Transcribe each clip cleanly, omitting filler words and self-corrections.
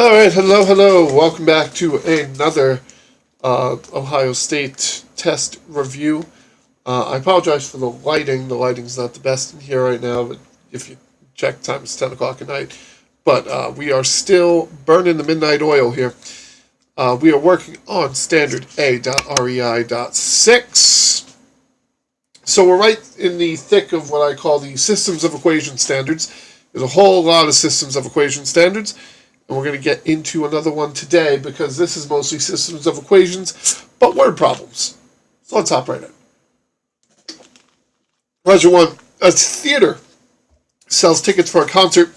All right, hello. Welcome back to another Ohio State test review. I apologize for the lighting. The lighting's not the best in here right now, but if you check, time it's 10 o'clock at night. But we are still burning the midnight oil here. We are working on standard A.REI.6. So we're right in the thick of what I call the systems of equation standards. There's a whole lot of systems of equation standards. And we're going to get into another one today because this is mostly systems of equations, but word problems. So let's hop right in. Question one. A theater sells tickets for a concert.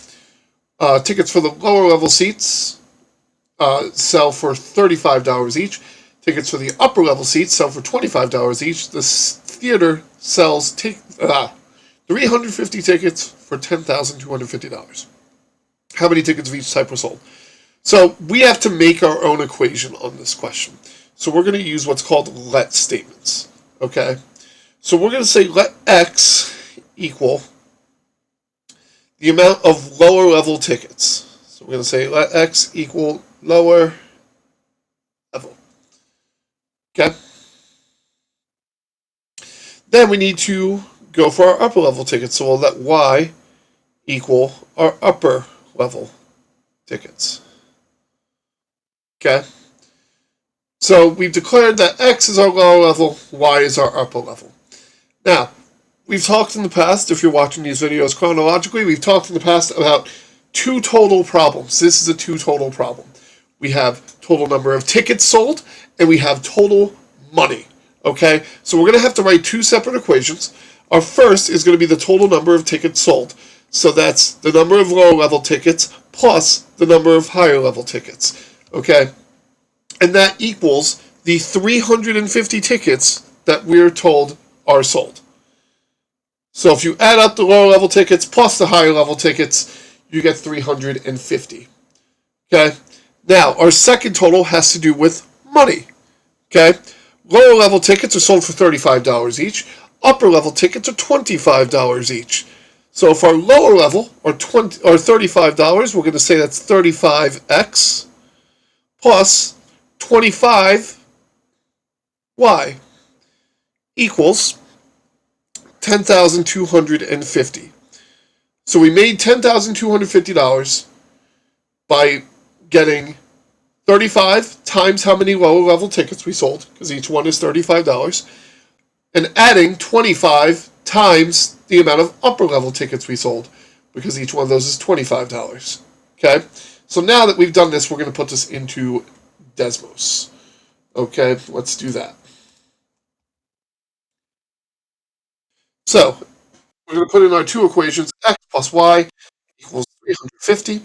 Tickets for the lower level seats sell for $35 each. Tickets for the upper level seats sell for $25 each. The theater sells 350 tickets for $10,250. How many tickets of each type were sold? So we have to make our own equation on this question. So we're going to use what's called let statements. Okay? So we're going to say let x equal the amount of lower level tickets. So we're going to say let x equal lower level. Okay? Then we need to go for our upper level tickets. So we'll let y equal our upper level tickets. Okay? So we've declared that x is our lower level, y is our upper level. Now, we've talked in the past, if you're watching these videos chronologically, we've talked in the past about two total problems. This is a two total problem. We have total number of tickets sold, and we have total money. Okay? So we're going to have to write two separate equations. Our first is going to be the total number of tickets sold. So that's the number of lower level tickets plus the number of higher level tickets. Okay? And that equals the 350 tickets that we're told are sold. So if you add up the lower level tickets plus the higher level tickets, you get 350. Okay? Now, our second total has to do with money. Okay? Lower level tickets are sold for $35 each. Upper level tickets are $25 each. So if our lower level are $35, we're going to say that's 35x plus 25y equals $10,250. So we made $10,250 by getting 35 times how many lower level tickets we sold, because each one is $35, and adding 25 times the amount of upper level tickets we sold, because each one of those is $25. Okay? So now that we've done this, we're going to put this into Desmos. Okay? Let's do that. So, we're going to put in our two equations, x plus y equals 350,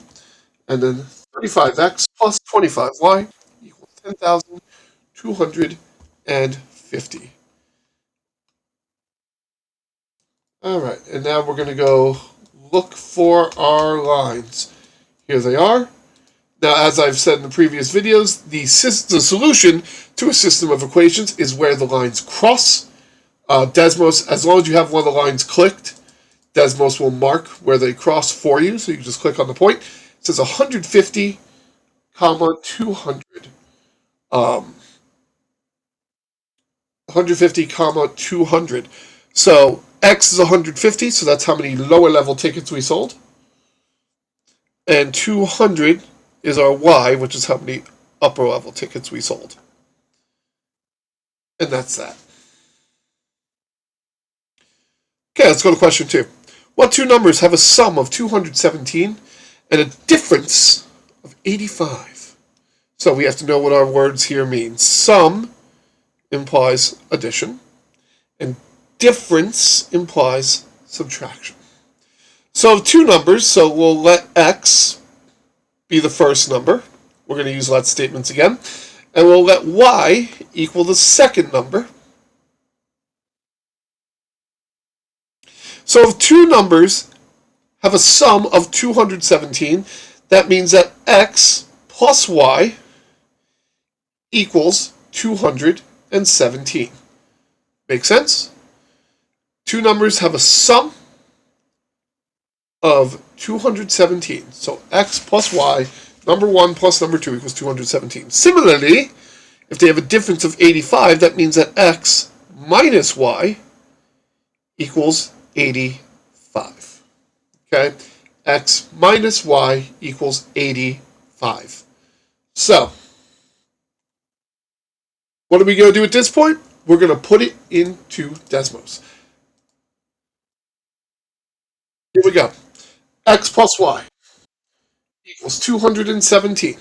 and then 35x plus 25y equals 10,250. Alright, and now we're going to go look for our lines. Here they are. Now, as I've said in the previous videos, the solution to a system of equations is where the lines cross. Desmos, as long as you have one of the lines clicked, Desmos will mark where they cross for you, so you can just click on the point. It says 150, 200. 150, 200. So x is 150, so that's how many lower level tickets we sold. And 200 is our y, which is how many upper level tickets we sold. And that's that. Okay, let's go to question 2. What two numbers have a sum of 217 and a difference of 85? So we have to know what our words here mean. Sum implies addition, and difference implies subtraction. So two numbers, so we'll let x be the first number. We're going to use let statements again. And we'll let y equal the second number. So if two numbers have a sum of 217, that means that x plus y equals 217. Make sense? Two numbers have a sum of 217. So x plus y Number 1 plus number 2 equals 217. Similarly, if they have a difference of 85, that means that x minus y equals 85. Okay? X minus y equals 85. So, what are we going to do at this point? We're going to put it into Desmos. Here we go. X plus y equals 217.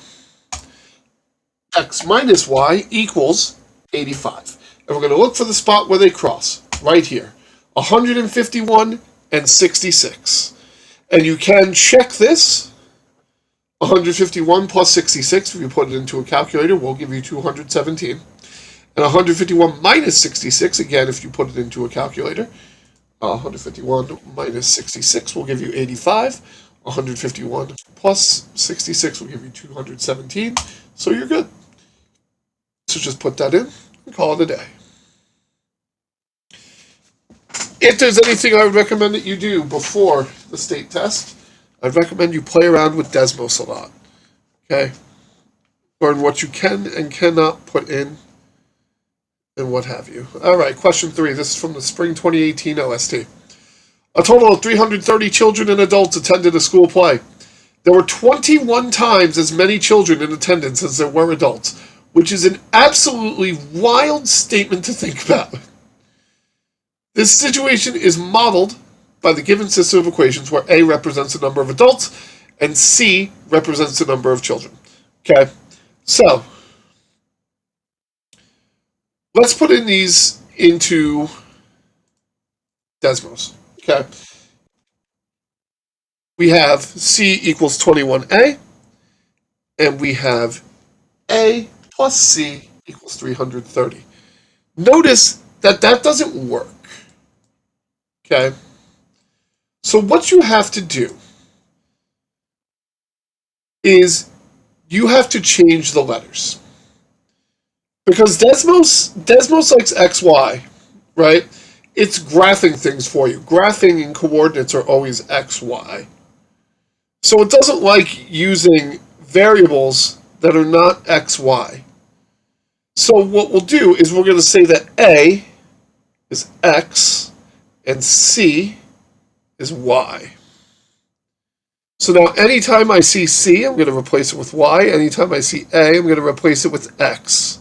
X minus y equals 85. And we're going to look for the spot where they cross, right here. 151 and 66. And you can check this. 151 plus 66, if you put it into a calculator, will give you 217. And 151 minus 66, again, if you put it into a calculator, 151 minus 66 will give you 85. 151 plus 66 will give you 217. So you're good. So just put that in and call it a day. If there's anything I would recommend that you do before the state test, I'd recommend you play around with Desmos a lot. Okay? Learn what you can and cannot put in and what have you. All right, question 3. This is from the Spring 2018 OST. A total of 330 children and adults attended a school play. There were 21 times as many children in attendance as there were adults, which is an absolutely wild statement to think about. This situation is modeled by the given system of equations where A represents the number of adults and C represents the number of children. Okay, so let's put in these into Desmos. Okay, we have C equals 21A, and we have A plus C equals 330. Notice that that doesn't work. Okay, so what you have to do is you have to change the letters. Because Desmos likes XY, right? It's graphing things for you. Graphing and coordinates are always XY. So it doesn't like using variables that are not XY. So what we'll do is we're going to say that A is X and C is Y. So now anytime I see C, I'm going to replace it with Y. Anytime I see A, I'm going to replace it with X.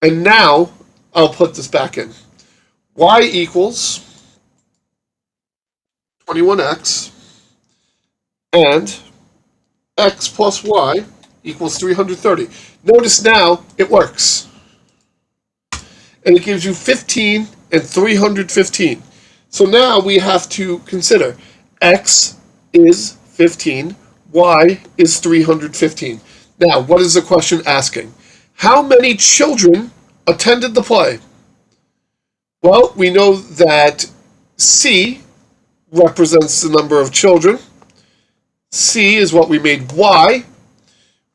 And now I'll put this back in. Y equals 21x and x plus y equals 330. Notice now it works. And it gives you 15 and 315. So now we have to consider x is 15, y is 315. Now, what is the question asking? How many children attended the play? Well, we know that C represents the number of children. C is what we made y,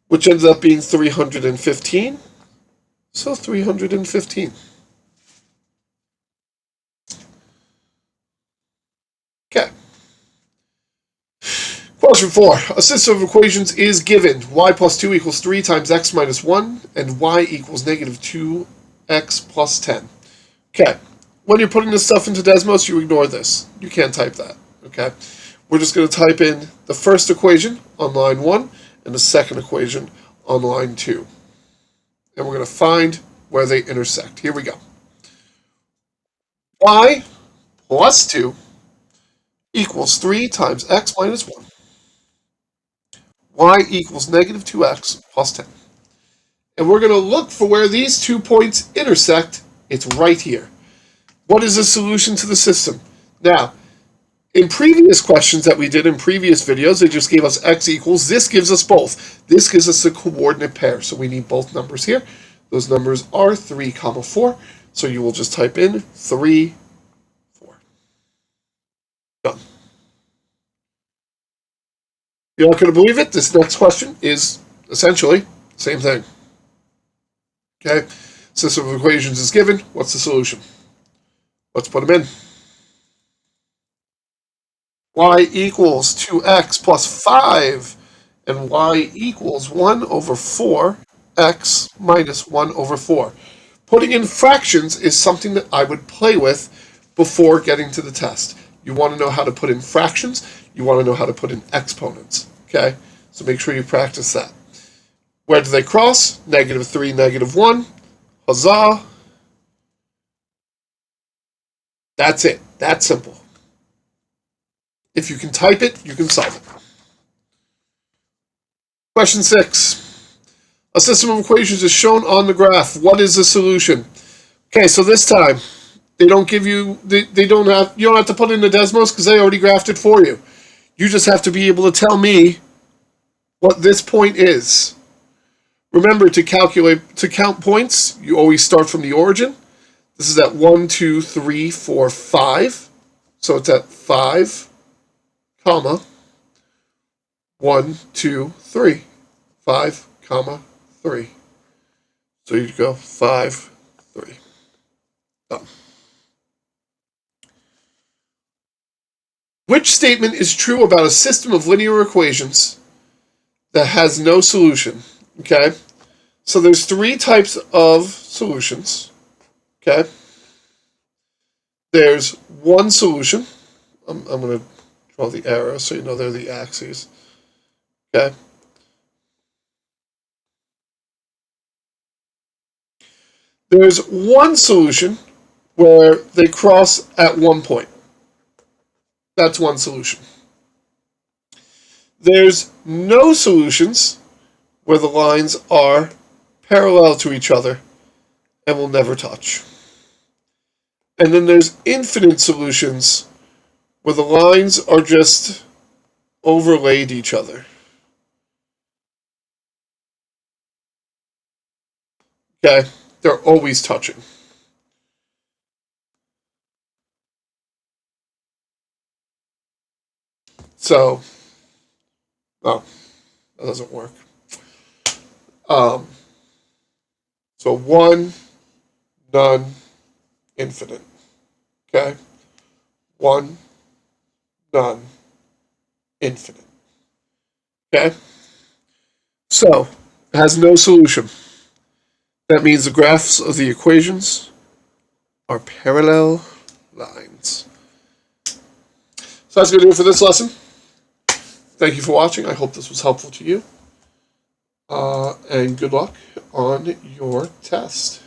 which ends up being 315. So 315. Okay. Question 4. A system of equations is given. Y plus 2 equals 3 times x minus 1, and y equals negative 2x plus 10. Okay. When you're putting this stuff into Desmos, you ignore this. You can't type that. Okay. We're just going to type in the first equation on line 1 and the second equation on line 2. And we're going to find where they intersect. Here we go. Y plus 2 equals 3 times x minus 1. Y equals negative 2x plus 10. And we're going to look for where these 2 points intersect. It's right here. What is the solution to the system? Now, in previous questions that we did in previous videos, they just gave us x equals. This gives us both. This gives us a coordinate pair. So we need both numbers here. Those numbers are 3, 4. So you will just type in 3, 4. Done. You're not going to believe it? This next question is essentially the same thing. Okay? System of equations is given. What's the solution? Let's put them in. y equals 2x plus 5, and y equals 1 over 4, x minus 1 over 4. Putting in fractions is something that I would play with before getting to the test. You want to know how to put in fractions. You want to know how to put in exponents. Okay? So make sure you practice that. Where do they cross? -3, -1. Huzzah. That's it. That's simple. If you can type it, you can solve it. Question 6. A system of equations is shown on the graph. What is the solution? Okay, so this time, they don't give you, you don't have to put in the Desmos because they already graphed it for you. You just have to be able to tell me what this point is. Remember, to count points, you always start from the origin. This is at 1, 2, 3, 4, 5. So it's at 5, comma, 1, 2, 3. 5, comma, 3. So you go 5, 3. Done. Which statement is true about a system of linear equations that has no solution? Okay, so there's 3 types of solutions. Okay, there's one solution. I'm going to draw the arrow so you know they're the axes. Okay, there's one solution where they cross at one point. That's one solution. There's no solutions where the lines are parallel to each other and will never touch. And then there's infinite solutions where the lines are just overlaid each other. Okay, they're always touching. So, no, that doesn't work. So 1, none, infinite. Okay? 1, none, infinite. Okay? So, it has no solution. That means the graphs of the equations are parallel lines. So that's going to do it for this lesson. Thank you for watching. I hope this was helpful to you. And good luck on your test.